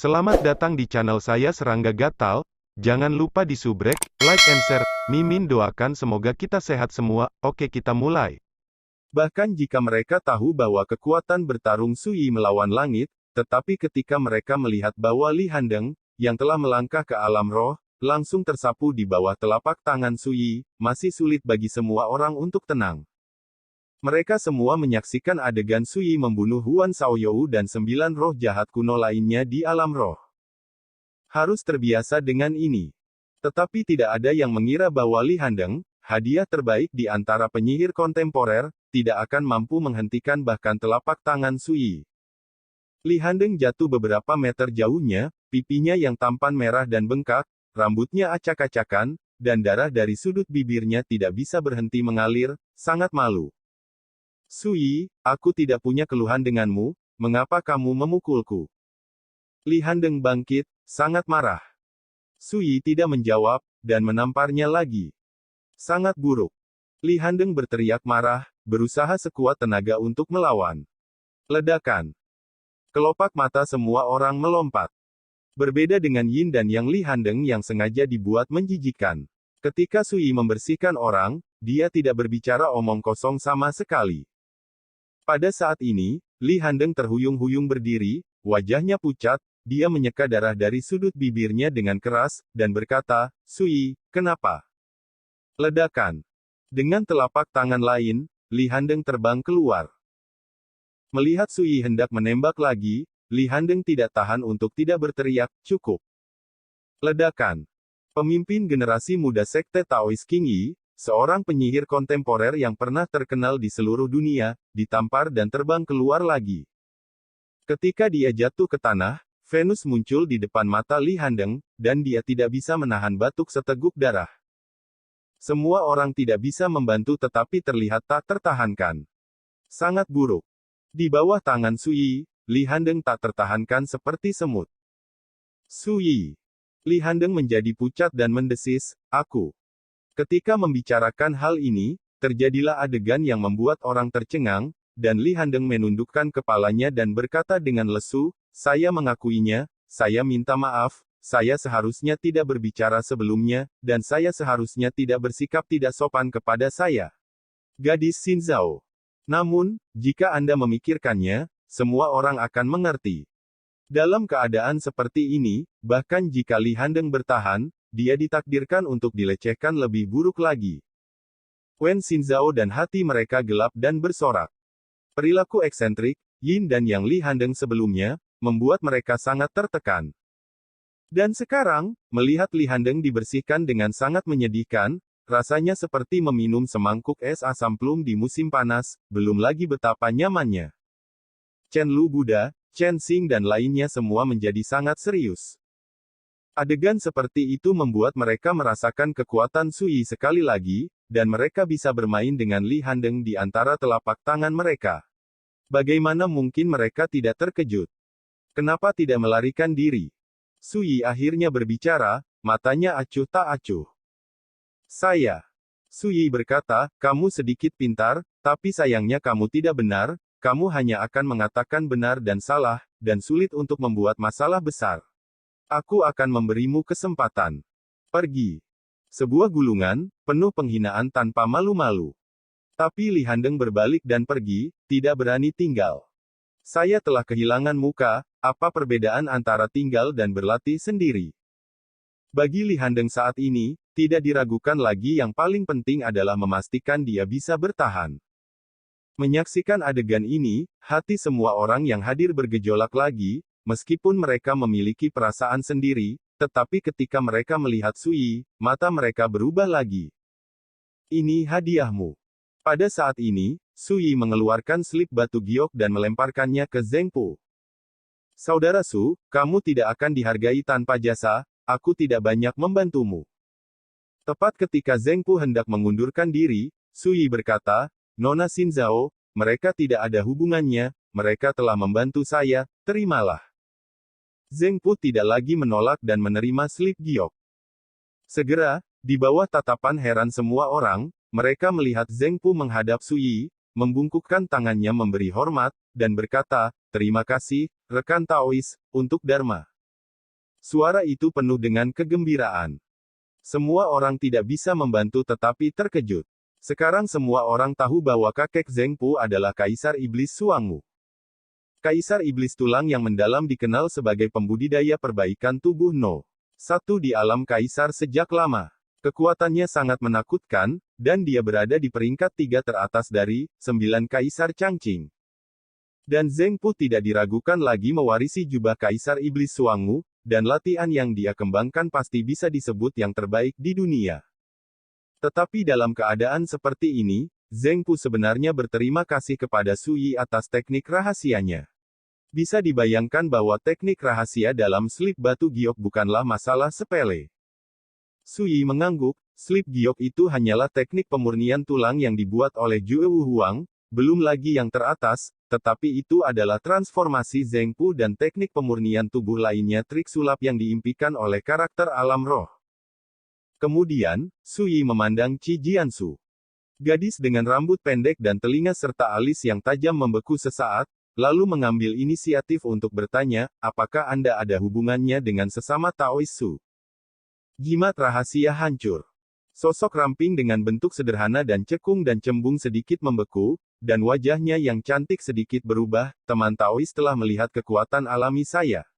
Selamat datang di channel saya Serangga Gatal. Jangan lupa di subrek, like and share. Mimin doakan semoga kita sehat semua. Oke, kita mulai. Bahkan jika mereka tahu bahwa kekuatan bertarung Sui melawan langit, tetapi ketika mereka melihat bahwa Li Handeng, yang telah melangkah ke alam roh, langsung tersapu di bawah telapak tangan Sui, masih sulit bagi semua orang untuk tenang. Mereka semua menyaksikan adegan Sui membunuh Huan Shaoyou dan 9 roh jahat kuno lainnya di alam roh. Harus terbiasa dengan ini. Tetapi tidak ada yang mengira bahwa Li Handeng, hadiah terbaik di antara penyihir kontemporer, tidak akan mampu menghentikan bahkan telapak tangan Sui. Li Handeng jatuh beberapa meter jauhnya, pipinya yang tampan merah dan bengkak, rambutnya acak-acakan, dan darah dari sudut bibirnya tidak bisa berhenti mengalir, sangat malu. Sui, aku tidak punya keluhan denganmu, mengapa kamu memukulku? Li Handeng bangkit, sangat marah. Sui tidak menjawab, dan menamparnya lagi. Sangat buruk. Li Handeng berteriak marah, berusaha sekuat tenaga untuk melawan. Ledakan. Kelopak mata semua orang melompat. Berbeda dengan Yin dan Yang, Li Handeng yang sengaja dibuat menjijikkan. Ketika Sui membersihkan orang, dia tidak berbicara omong kosong sama sekali. Pada saat ini, Li Handeng terhuyung-huyung berdiri, wajahnya pucat, dia menyeka darah dari sudut bibirnya dengan keras, dan berkata, Sui, kenapa? Ledakan. Dengan telapak tangan lain, Li Handeng terbang keluar. Melihat Sui hendak menembak lagi, Li Handeng tidak tahan untuk tidak berteriak, cukup. Ledakan. Pemimpin generasi muda sekte Taois King Yi, seorang penyihir kontemporer yang pernah terkenal di seluruh dunia, ditampar dan terbang keluar lagi. Ketika dia jatuh ke tanah, Venus muncul di depan mata Li Handeng, dan dia tidak bisa menahan batuk seteguk darah. Semua orang tidak bisa membantu tetapi terlihat tak tertahankan. Sangat buruk. Di bawah tangan Sui, Li Handeng tak tertahankan seperti semut. Sui. Li Handeng menjadi pucat dan mendesis, aku. Ketika membicarakan hal ini, terjadilah adegan yang membuat orang tercengang, dan Li Handeng menundukkan kepalanya dan berkata dengan lesu, saya mengakuinya, saya minta maaf, saya seharusnya tidak berbicara sebelumnya, dan saya seharusnya tidak bersikap tidak sopan kepada saya. Gadis Xin Zhao. Namun, jika Anda memikirkannya, semua orang akan mengerti. Dalam keadaan seperti ini, bahkan jika Li Handeng bertahan, dia ditakdirkan untuk dilecehkan lebih buruk lagi. Wen Xin Zhao dan hati mereka gelap dan bersorak. Perilaku eksentrik, Yin dan Yang Li Handeng sebelumnya, membuat mereka sangat tertekan. Dan sekarang, melihat Li Handeng dibersihkan dengan sangat menyedihkan, rasanya seperti meminum semangkuk es asam plum di musim panas, belum lagi betapa nyamannya. Chen Lu Buddha, Chen Xing dan lainnya semua menjadi sangat serius. Adegan seperti itu membuat mereka merasakan kekuatan Sui sekali lagi, dan mereka bisa bermain dengan Li Handeng di antara telapak tangan mereka. Bagaimana mungkin mereka tidak terkejut? Kenapa tidak melarikan diri? Sui akhirnya berbicara, matanya acuh tak acuh. Saya. Sui berkata, kamu sedikit pintar, tapi sayangnya kamu tidak benar, kamu hanya akan mengatakan benar dan salah, dan sulit untuk membuat masalah besar. Aku akan memberimu kesempatan. Pergi. Sebuah gulungan, penuh penghinaan tanpa malu-malu. Tapi Li Handeng berbalik dan pergi, tidak berani tinggal. Saya telah kehilangan muka, apa perbedaan antara tinggal dan berlatih sendiri? Bagi Li Handeng saat ini, tidak diragukan lagi yang paling penting adalah memastikan dia bisa bertahan. Menyaksikan adegan ini, hati semua orang yang hadir bergejolak lagi, meskipun mereka memiliki perasaan sendiri, tetapi ketika mereka melihat Sui, mata mereka berubah lagi. Ini hadiahmu. Pada saat ini, Sui mengeluarkan slip batu giok dan melemparkannya ke Zheng Pu. Saudara Su, kamu tidak akan dihargai tanpa jasa, aku tidak banyak membantumu. Tepat ketika Zheng Pu hendak mengundurkan diri, Sui berkata, Nona Xin Zhao, mereka tidak ada hubungannya, mereka telah membantu saya, terimalah. Zheng Pu tidak lagi menolak dan menerima slip giok. Segera, di bawah tatapan heran semua orang, mereka melihat Zheng Pu menghadap Sui, membungkukkan tangannya memberi hormat, dan berkata, terima kasih, rekan Taois, untuk Dharma. Suara itu penuh dengan kegembiraan. Semua orang tidak bisa membantu tetapi terkejut. Sekarang semua orang tahu bahwa kakek Zheng Pu adalah Kaisar Iblis Suangmu. Kaisar Iblis Tulang yang mendalam dikenal sebagai pembudidaya perbaikan tubuh No. 1 di alam Kaisar sejak lama. Kekuatannya sangat menakutkan, dan dia berada di peringkat 3 teratas dari 9 Kaisar Changqing. Dan Zheng Pu tidak diragukan lagi mewarisi jubah Kaisar Iblis Suangmu, dan latihan yang dia kembangkan pasti bisa disebut yang terbaik di dunia. Tetapi dalam keadaan seperti ini, Zheng Pu sebenarnya berterima kasih kepada Sui atas teknik rahasianya. Bisa dibayangkan bahwa teknik rahasia dalam slip batu giok bukanlah masalah sepele. Sui mengangguk, slip giok itu hanyalah teknik pemurnian tulang yang dibuat oleh Jue Wu Huang, belum lagi yang teratas, tetapi itu adalah transformasi Zheng Pu dan teknik pemurnian tubuh lainnya trik sulap yang diimpikan oleh karakter alam roh. Kemudian, Sui memandang Qi Jiansu. Gadis dengan rambut pendek dan telinga serta alis yang tajam membeku sesaat, lalu mengambil inisiatif untuk bertanya, apakah Anda ada hubungannya dengan sesama Taois Su? Jimat rahasia hancur. Sosok ramping dengan bentuk sederhana dan cekung dan cembung sedikit membeku, dan wajahnya yang cantik sedikit berubah, teman Taois telah melihat kekuatan alami saya.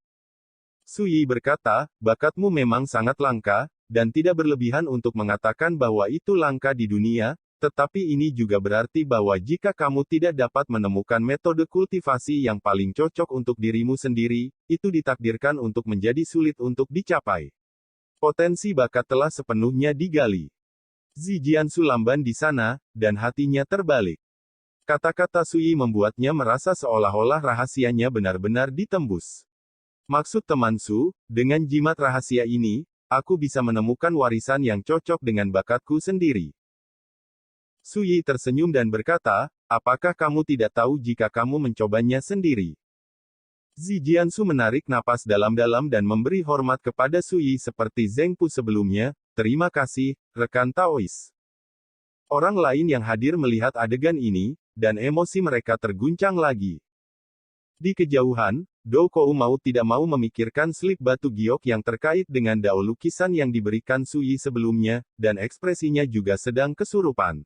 Sui berkata, bakatmu memang sangat langka, dan tidak berlebihan untuk mengatakan bahwa itu langka di dunia, tetapi ini juga berarti bahwa jika kamu tidak dapat menemukan metode kultivasi yang paling cocok untuk dirimu sendiri, itu ditakdirkan untuk menjadi sulit untuk dicapai. Potensi bakat telah sepenuhnya digali. Zi Jiansu lamban di sana, dan hatinya terbalik. Kata-kata Sui membuatnya merasa seolah-olah rahasianya benar-benar ditembus. Maksud teman Su, dengan jimat rahasia ini, aku bisa menemukan warisan yang cocok dengan bakatku sendiri. Sui tersenyum dan berkata, apakah kamu tidak tahu jika kamu mencobanya sendiri? Zi Jiansu menarik napas dalam-dalam dan memberi hormat kepada Sui seperti Zheng Pu sebelumnya, terima kasih, rekan Taois. Orang lain yang hadir melihat adegan ini, dan emosi mereka terguncang lagi. Di kejauhan, Dou Kou mau tidak mau memikirkan slip batu giok yang terkait dengan dao lukisan yang diberikan Sui sebelumnya, dan ekspresinya juga sedang kesurupan.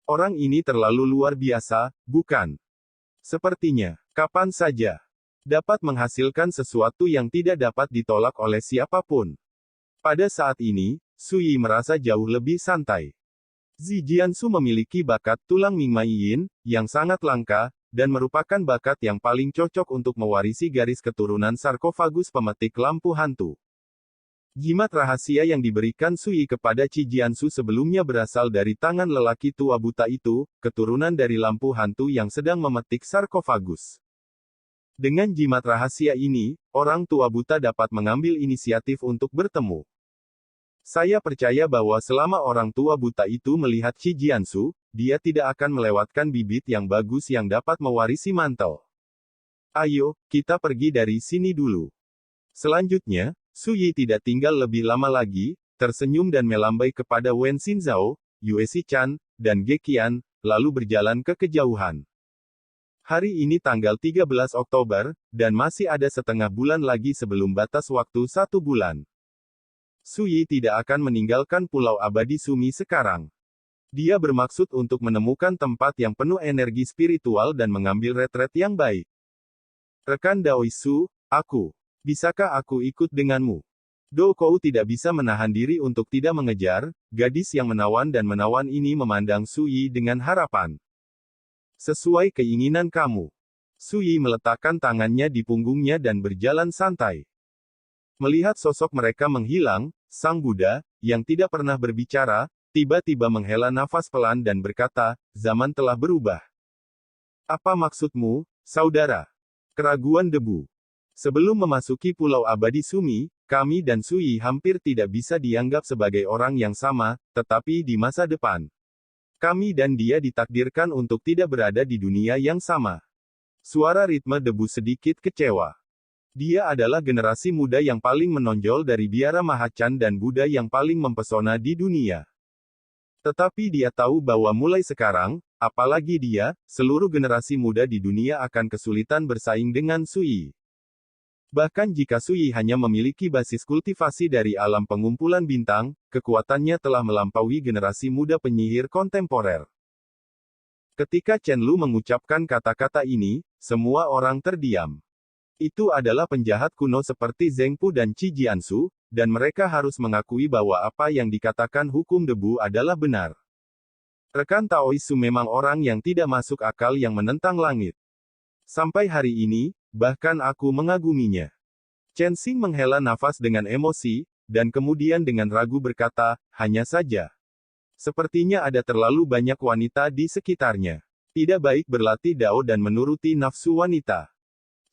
Orang ini terlalu luar biasa, bukan? Sepertinya, kapan saja dapat menghasilkan sesuatu yang tidak dapat ditolak oleh siapapun. Pada saat ini, Sui merasa jauh lebih santai. Zi Jiansu memiliki bakat tulang Mingmai Yin, yang sangat langka, dan merupakan bakat yang paling cocok untuk mewarisi garis keturunan sarkofagus pemetik lampu hantu. Jimat rahasia yang diberikan Sui kepada Qi Jiansu sebelumnya berasal dari tangan lelaki tua buta itu, keturunan dari lampu hantu yang sedang memetik sarkofagus. Dengan jimat rahasia ini, orang tua buta dapat mengambil inisiatif untuk bertemu. Saya percaya bahwa selama orang tua buta itu melihat Qi Jiansu, dia tidak akan melewatkan bibit yang bagus yang dapat mewarisi mantel. Ayo, kita pergi dari sini dulu. Selanjutnya, Sui tidak tinggal lebih lama lagi, tersenyum dan melambai kepada Wen Xinzhao, Yue Xichan, dan Ge Qian, lalu berjalan ke kejauhan. Hari ini tanggal 13 Oktober, dan masih ada setengah bulan lagi sebelum batas waktu 1 bulan. Sui tidak akan meninggalkan Pulau Abadi Sumi sekarang. Dia bermaksud untuk menemukan tempat yang penuh energi spiritual dan mengambil retret yang baik. Rekan Daoisu, bisakah aku ikut denganmu? Dou Kou tidak bisa menahan diri untuk tidak mengejar, gadis yang menawan dan menawan ini memandang Sui dengan harapan. Sesuai keinginan kamu. Sui meletakkan tangannya di punggungnya dan berjalan santai. Melihat sosok mereka menghilang, Sang Buddha, yang tidak pernah berbicara, tiba-tiba menghela nafas pelan dan berkata, zaman telah berubah. Apa maksudmu, saudara? Keraguan debu. Sebelum memasuki Pulau Abadi Sumi, kami dan Sui hampir tidak bisa dianggap sebagai orang yang sama, tetapi di masa depan, kami dan dia ditakdirkan untuk tidak berada di dunia yang sama. Suara ritme debu sedikit kecewa. Dia adalah generasi muda yang paling menonjol dari biara Mahachan dan Buddha yang paling mempesona di dunia. Tetapi dia tahu bahwa mulai sekarang, apalagi dia, seluruh generasi muda di dunia akan kesulitan bersaing dengan Sui. Bahkan jika Sui hanya memiliki basis kultivasi dari alam pengumpulan bintang, kekuatannya telah melampaui generasi muda penyihir kontemporer. Ketika Chen Lu mengucapkan kata-kata ini, semua orang terdiam. Itu adalah penjahat kuno seperti Zheng Pu dan Qi Jiansu, dan mereka harus mengakui bahwa apa yang dikatakan hukum debu adalah benar. Rekan Taoisu memang orang yang tidak masuk akal yang menentang langit. Sampai hari ini, bahkan aku mengaguminya. Chen Xing menghela nafas dengan emosi, dan kemudian dengan ragu berkata, hanya saja. Sepertinya ada terlalu banyak wanita di sekitarnya. Tidak baik berlatih dao dan menuruti nafsu wanita.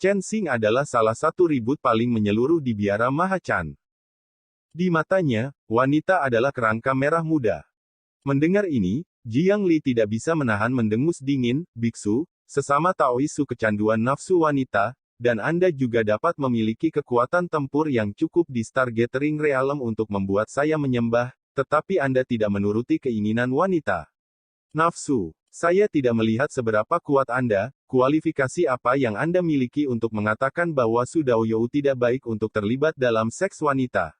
Chen Xing adalah salah satu ribut paling menyeluruh di biara Mahachan. Di matanya, wanita adalah kerangka merah muda. Mendengar ini, Jiang Li tidak bisa menahan mendengus dingin, biksu, sesama Taoisu kecanduan nafsu wanita, dan Anda juga dapat memiliki kekuatan tempur yang cukup di Stargathering Realm untuk membuat saya menyembah, tetapi Anda tidak menuruti keinginan wanita. Nafsu. Saya tidak melihat seberapa kuat Anda, kualifikasi apa yang Anda miliki untuk mengatakan bahwa Su Daoyou tidak baik untuk terlibat dalam seks wanita.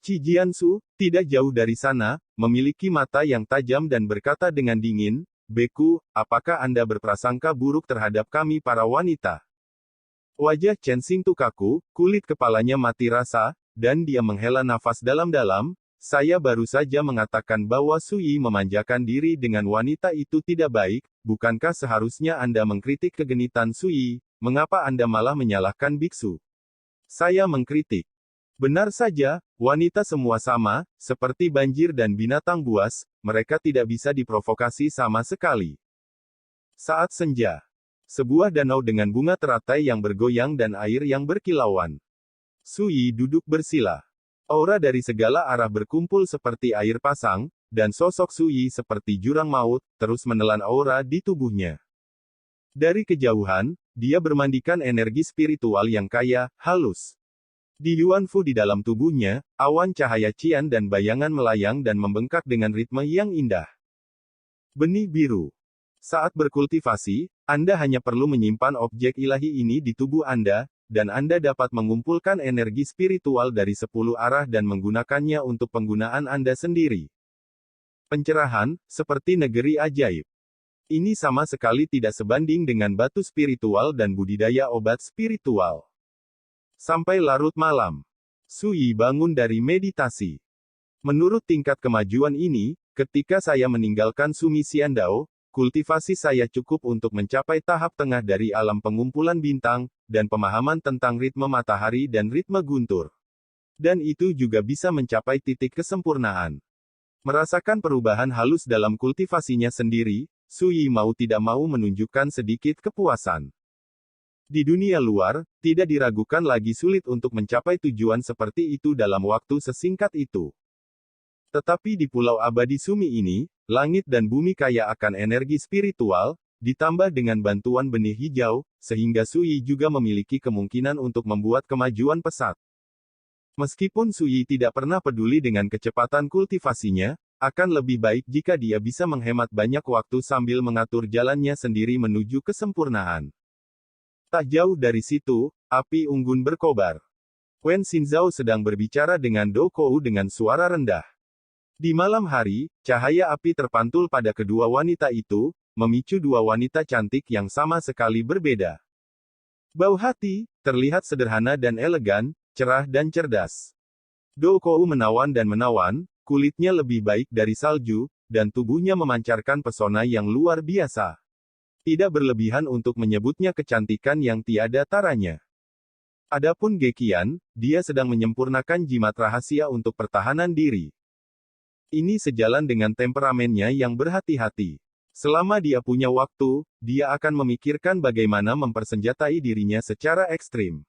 Qi Jiansu, tidak jauh dari sana, memiliki mata yang tajam dan berkata dengan dingin, Beku, apakah Anda berprasangka buruk terhadap kami para wanita? Wajah Chen Xing kaku, kulit kepalanya mati rasa, dan dia menghela nafas dalam-dalam, saya baru saja mengatakan bahwa Sui memanjakan diri dengan wanita itu tidak baik, bukankah seharusnya Anda mengkritik kegenitan Sui, mengapa Anda malah menyalahkan biksu? Saya mengkritik. Benar saja, wanita semua sama, seperti banjir dan binatang buas, mereka tidak bisa diprovokasi sama sekali. Saat senja. Sebuah danau dengan bunga teratai yang bergoyang dan air yang berkilauan. Sui duduk bersila. Aura dari segala arah berkumpul seperti air pasang, dan sosok Sui seperti jurang maut, terus menelan aura di tubuhnya. Dari kejauhan, dia bermandikan energi spiritual yang kaya, halus. Di Yuan Fu di dalam tubuhnya, awan cahaya cian dan bayangan melayang dan membengkak dengan ritme yang indah. Benih biru. Saat berkultivasi, Anda hanya perlu menyimpan objek ilahi ini di tubuh Anda, dan Anda dapat mengumpulkan energi spiritual dari 10 arah dan menggunakannya untuk penggunaan Anda sendiri. Pencerahan, seperti negeri ajaib. Ini sama sekali tidak sebanding dengan batu spiritual dan budidaya obat spiritual. Sampai larut malam, Sui bangun dari meditasi. Menurut tingkat kemajuan ini, ketika saya meninggalkan Sumi Xiandao, kultivasi saya cukup untuk mencapai tahap tengah dari alam pengumpulan bintang, dan pemahaman tentang ritme matahari dan ritme guntur. Dan itu juga bisa mencapai titik kesempurnaan. Merasakan perubahan halus dalam kultivasinya sendiri, Sui mau tidak mau menunjukkan sedikit kepuasan. Di dunia luar, tidak diragukan lagi sulit untuk mencapai tujuan seperti itu dalam waktu sesingkat itu. Tetapi di Pulau Abadi Sumi ini, langit dan bumi kaya akan energi spiritual, ditambah dengan bantuan benih hijau, sehingga Sui juga memiliki kemungkinan untuk membuat kemajuan pesat. Meskipun Sui tidak pernah peduli dengan kecepatan kultivasinya, akan lebih baik jika dia bisa menghemat banyak waktu sambil mengatur jalannya sendiri menuju kesempurnaan. Tak jauh dari situ, api unggun berkobar. Wen Xinzhao sedang berbicara dengan Do Kou dengan suara rendah. Di malam hari, cahaya api terpantul pada kedua wanita itu, memicu dua wanita cantik yang sama sekali berbeda. Bau hati, terlihat sederhana dan elegan, cerah dan cerdas. Do Kou menawan dan menawan, kulitnya lebih baik dari salju, dan tubuhnya memancarkan pesona yang luar biasa. Tidak berlebihan untuk menyebutnya kecantikan yang tiada taranya. Adapun Gekian, dia sedang menyempurnakan jimat rahasia untuk pertahanan diri. Ini sejalan dengan temperamennya yang berhati-hati. Selama dia punya waktu, dia akan memikirkan bagaimana mempersenjatai dirinya secara ekstrim.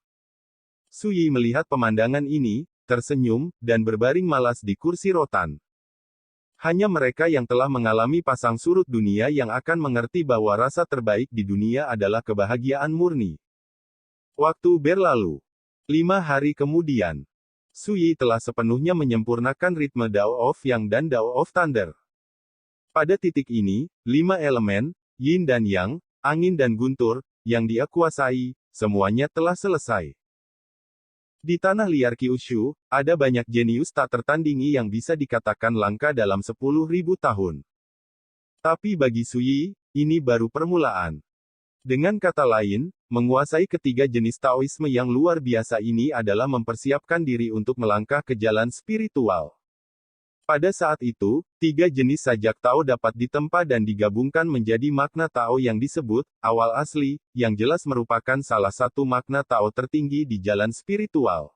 Sui melihat pemandangan ini, tersenyum, dan berbaring malas di kursi rotan. Hanya mereka yang telah mengalami pasang surut dunia yang akan mengerti bahwa rasa terbaik di dunia adalah kebahagiaan murni. Waktu berlalu. 5 hari kemudian, Sui telah sepenuhnya menyempurnakan ritme Dao of Yang dan Dao of Thunder. Pada titik ini, 5 elemen, Yin dan Yang, angin dan guntur, yang dia kuasai, semuanya telah selesai. Di tanah liar Kyushu, ada banyak jenius tak tertandingi yang bisa dikatakan langka dalam 10.000 tahun. Tapi bagi Suyi, ini baru permulaan. Dengan kata lain, menguasai ketiga jenis Taoisme yang luar biasa ini adalah mempersiapkan diri untuk melangkah ke jalan spiritual. Pada saat itu, tiga jenis sajak Tao dapat ditempa dan digabungkan menjadi makna Tao yang disebut awal asli, yang jelas merupakan salah satu makna Tao tertinggi di jalan spiritual.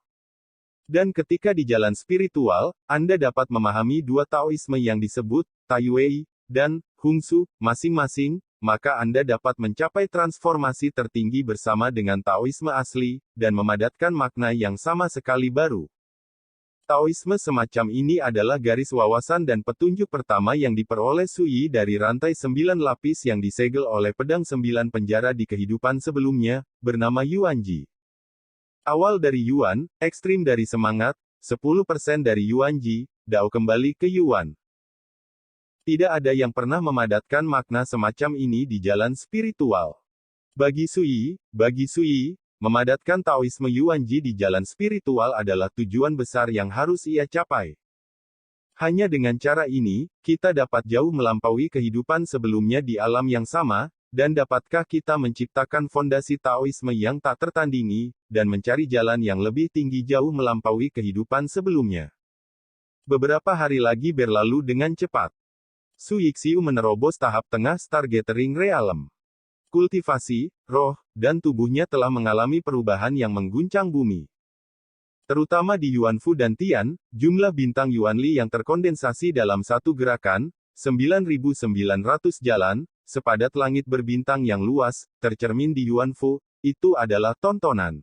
Dan ketika di jalan spiritual, Anda dapat memahami dua Taoisme yang disebut Taiwei dan Hungsu masing-masing, maka Anda dapat mencapai transformasi tertinggi bersama dengan Taoisme asli, dan memadatkan makna yang sama sekali baru. Taoisme semacam ini adalah garis wawasan dan petunjuk pertama yang diperoleh Suyi dari rantai 9 lapis yang disegel oleh pedang 9 penjara di kehidupan sebelumnya, bernama Yuanji. Awal dari Yuan, ekstrim dari semangat, 10% dari Yuanji, Dao kembali ke Yuan. Tidak ada yang pernah memadatkan makna semacam ini di jalan spiritual. Bagi Suyi, memadatkan Taoisme Yuanji di jalan spiritual adalah tujuan besar yang harus ia capai. Hanya dengan cara ini, kita dapat jauh melampaui kehidupan sebelumnya di alam yang sama, dan dapatkah kita menciptakan fondasi Taoisme yang tak tertandingi, dan mencari jalan yang lebih tinggi jauh melampaui kehidupan sebelumnya. Beberapa hari lagi berlalu dengan cepat. Su Yixiu menerobos tahap tengah Stargathering Realm. Kultivasi, roh, dan tubuhnya telah mengalami perubahan yang mengguncang bumi. Terutama di Yuanfu dan Tian, jumlah bintang Yuanli yang terkondensasi dalam satu gerakan, 9.900 jalan, sepadat langit berbintang yang luas, tercermin di Yuanfu, itu adalah tontonan.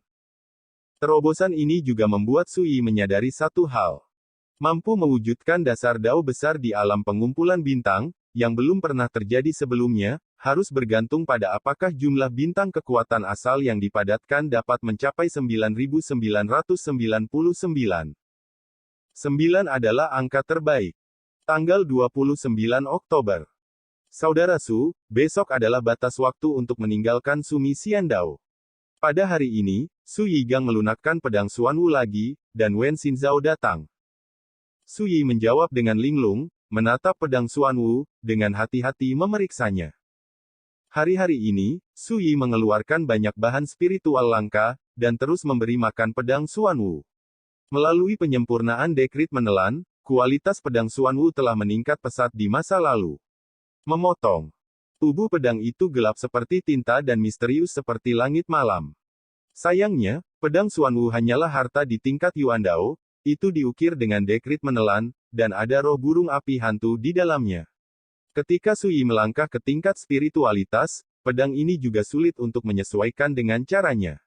Terobosan ini juga membuat Suyi menyadari satu hal. Mampu mewujudkan dasar Dao besar di alam pengumpulan bintang, yang belum pernah terjadi sebelumnya, harus bergantung pada apakah jumlah bintang kekuatan asal yang dipadatkan dapat mencapai 9.999. 9 adalah angka terbaik. Tanggal 29 Oktober. Saudara Su, besok adalah batas waktu untuk meninggalkan Sumi Xiandao. Pada hari ini, Su Yigang melunakkan pedang Xuanwu lagi, dan Wen Xinzhao datang. Su Yi menjawab dengan linglung, menatap pedang Xuanwu, dengan hati-hati memeriksanya. Hari-hari ini, Su Yi mengeluarkan banyak bahan spiritual langka, dan terus memberi makan pedang Xuanwu. Melalui penyempurnaan dekrit menelan, kualitas pedang Xuanwu telah meningkat pesat di masa lalu. Memotong. Tubuh pedang itu gelap seperti tinta dan misterius seperti langit malam. Sayangnya, pedang Xuanwu hanyalah harta di tingkat Yuandao, itu diukir dengan dekrit menelan, dan ada roh burung api hantu di dalamnya. Ketika Suyi melangkah ke tingkat spiritualitas, pedang ini juga sulit untuk menyesuaikan dengan caranya.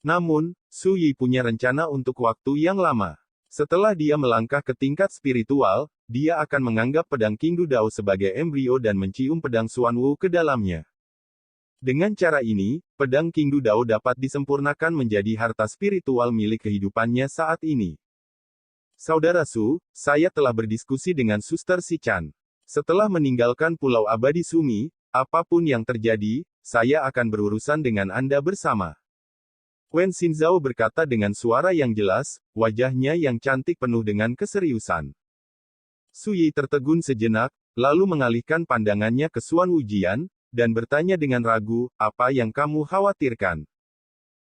Namun, Suyi punya rencana untuk waktu yang lama. Setelah dia melangkah ke tingkat spiritual, dia akan menganggap pedang Qingdu Dao sebagai embrio dan mencium pedang Xuanwu ke dalamnya. Dengan cara ini, pedang Qingdu Dao dapat disempurnakan menjadi harta spiritual milik kehidupannya saat ini. Saudara Su, saya telah berdiskusi dengan Suster Sichan. Setelah meninggalkan Pulau Abadi Sumi, apapun yang terjadi, saya akan berurusan dengan Anda bersama. Wen Xinzhao berkata dengan suara yang jelas, wajahnya yang cantik penuh dengan keseriusan. Su Yi tertegun sejenak, lalu mengalihkan pandangannya ke Xuan Wujian, dan bertanya dengan ragu, apa yang kamu khawatirkan?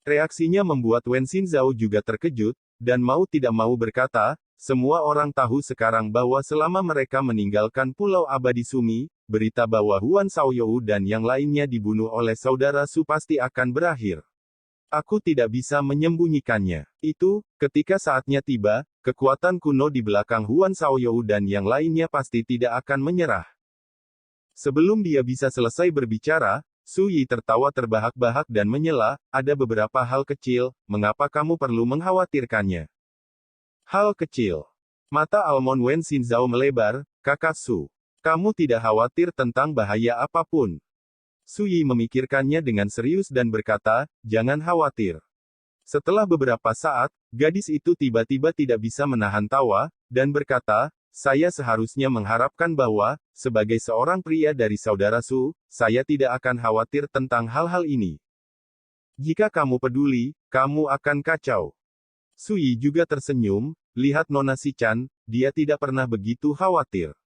Reaksinya membuat Wen Xinzhao juga terkejut, dan mau tidak mau berkata, semua orang tahu sekarang bahwa selama mereka meninggalkan Pulau Abadi Sumi, berita bahwa Huan Shaoyou dan yang lainnya dibunuh oleh saudara Su pasti akan berakhir. Aku tidak bisa menyembunyikannya. Itu, ketika saatnya tiba, kekuatan kuno di belakang Huan Shaoyou dan yang lainnya pasti tidak akan menyerah. Sebelum dia bisa selesai berbicara, Su Yi tertawa terbahak-bahak dan menyela, ada beberapa hal kecil, mengapa kamu perlu mengkhawatirkannya? Hal kecil. Mata almond Wen Xinzhao melebar, Kakak Su. Kamu tidak khawatir tentang bahaya apapun. Su Yi memikirkannya dengan serius dan berkata, jangan khawatir. Setelah beberapa saat, gadis itu tiba-tiba tidak bisa menahan tawa, dan berkata, saya seharusnya mengharapkan bahwa, sebagai seorang pria dari saudara Su, saya tidak akan khawatir tentang hal-hal ini. Jika kamu peduli, kamu akan kacau. Sui juga tersenyum, lihat Nona Shichan, dia tidak pernah begitu khawatir.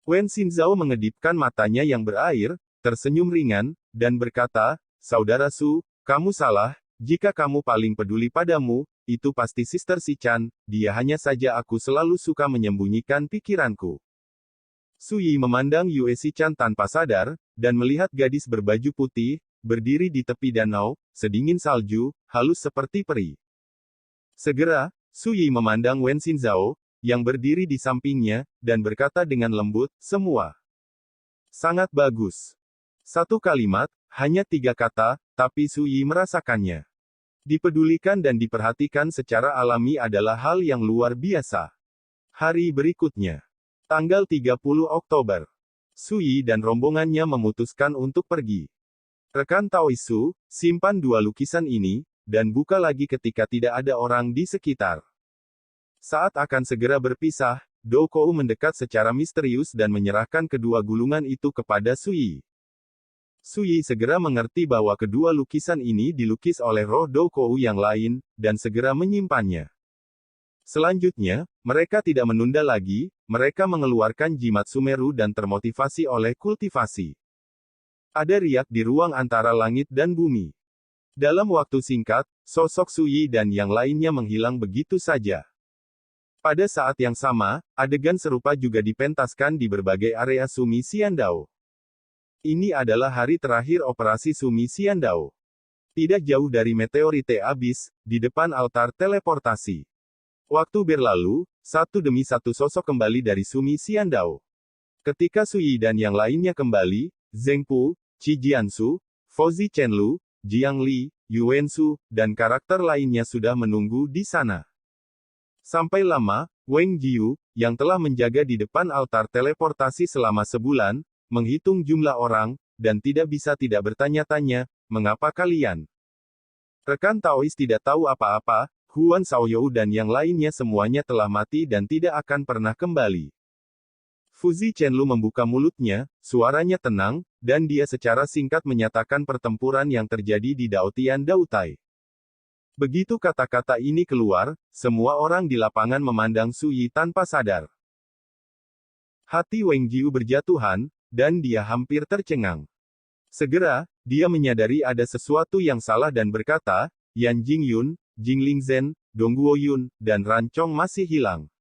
Wen Xinzhao mengedipkan matanya yang berair, tersenyum ringan, dan berkata, Saudara Su, kamu salah, jika kamu paling peduli padamu, itu pasti Sister Shichan, dia hanya saja aku selalu suka menyembunyikan pikiranku. Sui memandang Yue Shichan tanpa sadar, dan melihat gadis berbaju putih, berdiri di tepi danau, sedingin salju, halus seperti peri. Segera, Sui memandang Wen Xinzhao, yang berdiri di sampingnya, dan berkata dengan lembut, semua. Sangat bagus. Satu kalimat, hanya 3 kata, tapi Sui merasakannya. Dipedulikan dan diperhatikan secara alami adalah hal yang luar biasa. Hari berikutnya. Tanggal 30 Oktober. Sui dan rombongannya memutuskan untuk pergi. Rekan Taoisu, simpan 2 lukisan ini, dan buka lagi ketika tidak ada orang di sekitar. Saat akan segera berpisah, Dou Kou mendekat secara misterius dan menyerahkan kedua gulungan itu kepada Sui. Sui segera mengerti bahwa kedua lukisan ini dilukis oleh roh Dou Kou yang lain, dan segera menyimpannya. Selanjutnya, mereka tidak menunda lagi, mereka mengeluarkan jimat Sumeru dan termotivasi oleh kultivasi. Ada riak di ruang antara langit dan bumi. Dalam waktu singkat, sosok Sui dan yang lainnya menghilang begitu saja. Pada saat yang sama, adegan serupa juga dipentaskan di berbagai area Sumi Xiandao. Ini adalah hari terakhir operasi Sumi Xiandao. Tidak jauh dari meteorite Abyss, di depan altar teleportasi. Waktu berlalu, satu demi satu sosok kembali dari Sumi Xiandao. Ketika Sui dan yang lainnya kembali, Zheng Pu, Qi Jiansu, Fouzi Chenlu, Jiang Li, Yuan Shu, dan karakter lainnya sudah menunggu di sana. Sampai lama, Wang Jiu, yang telah menjaga di depan altar teleportasi selama sebulan, menghitung jumlah orang, dan tidak bisa tidak bertanya-tanya, mengapa kalian? Rekan Taois tidak tahu apa-apa, Huan Shaoyou dan yang lainnya semuanya telah mati dan tidak akan pernah kembali. Fouzi Chenlu membuka mulutnya, suaranya tenang, dan dia secara singkat menyatakan pertempuran yang terjadi di Daotian Dautai. Begitu kata-kata ini keluar, semua orang di lapangan memandang Sui tanpa sadar. Hati Wang Jiu berjatuhan, dan dia hampir tercengang. Segera, dia menyadari ada sesuatu yang salah dan berkata, Yan Jingyun, Jing Lingzhen, Dong Guoyun, dan Rancong masih hilang.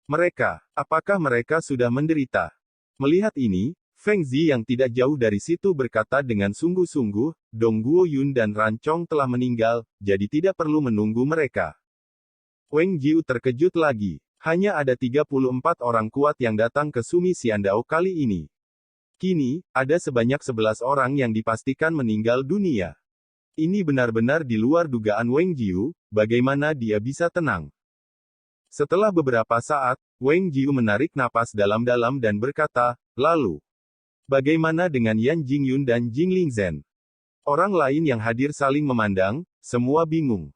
Mereka, apakah mereka sudah menderita? Melihat ini, Feng Zi yang tidak jauh dari situ berkata dengan sungguh-sungguh, Dong Guoyun dan Rancong telah meninggal, jadi tidak perlu menunggu mereka. Wang Jiu terkejut lagi. Hanya ada 34 orang kuat yang datang ke Sumi Xiandao kali ini. Kini, ada sebanyak 11 orang yang dipastikan meninggal dunia. Ini benar-benar di luar dugaan Wang Jiu, bagaimana dia bisa tenang. Setelah beberapa saat, Wang Jiu menarik napas dalam-dalam dan berkata, lalu, bagaimana dengan Yan Jingyun dan Jing Lingzhen? Orang lain yang hadir saling memandang, semua bingung.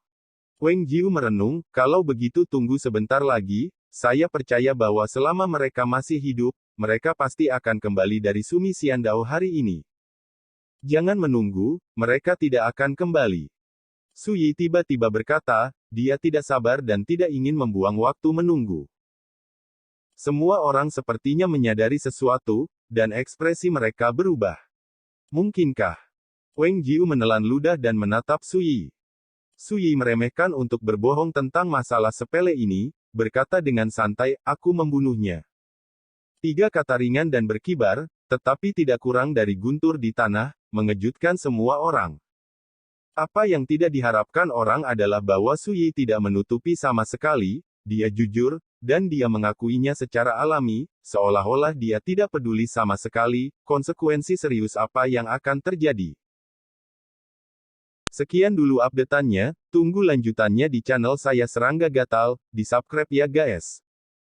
Wang Jiu merenung, kalau begitu tunggu sebentar lagi, saya percaya bahwa selama mereka masih hidup, mereka pasti akan kembali dari Sumi Xiandao hari ini. Jangan menunggu, mereka tidak akan kembali. Sui tiba-tiba berkata, dia tidak sabar dan tidak ingin membuang waktu menunggu. Semua orang sepertinya menyadari sesuatu, dan ekspresi mereka berubah. Mungkinkah? Wang Jiu menelan ludah dan menatap Sui. Sui meremehkan untuk berbohong tentang masalah sepele ini, berkata dengan santai, aku membunuhnya. 3 kata ringan dan berkibar, tetapi tidak kurang dari guntur di tanah, mengejutkan semua orang. Apa yang tidak diharapkan orang adalah bahwa Sui tidak menutupi sama sekali, dia jujur, dan dia mengakuinya secara alami, seolah-olah dia tidak peduli sama sekali, konsekuensi serius apa yang akan terjadi. Sekian dulu update-annya, tunggu lanjutannya di channel saya Serangga Gatal, di subscribe ya guys.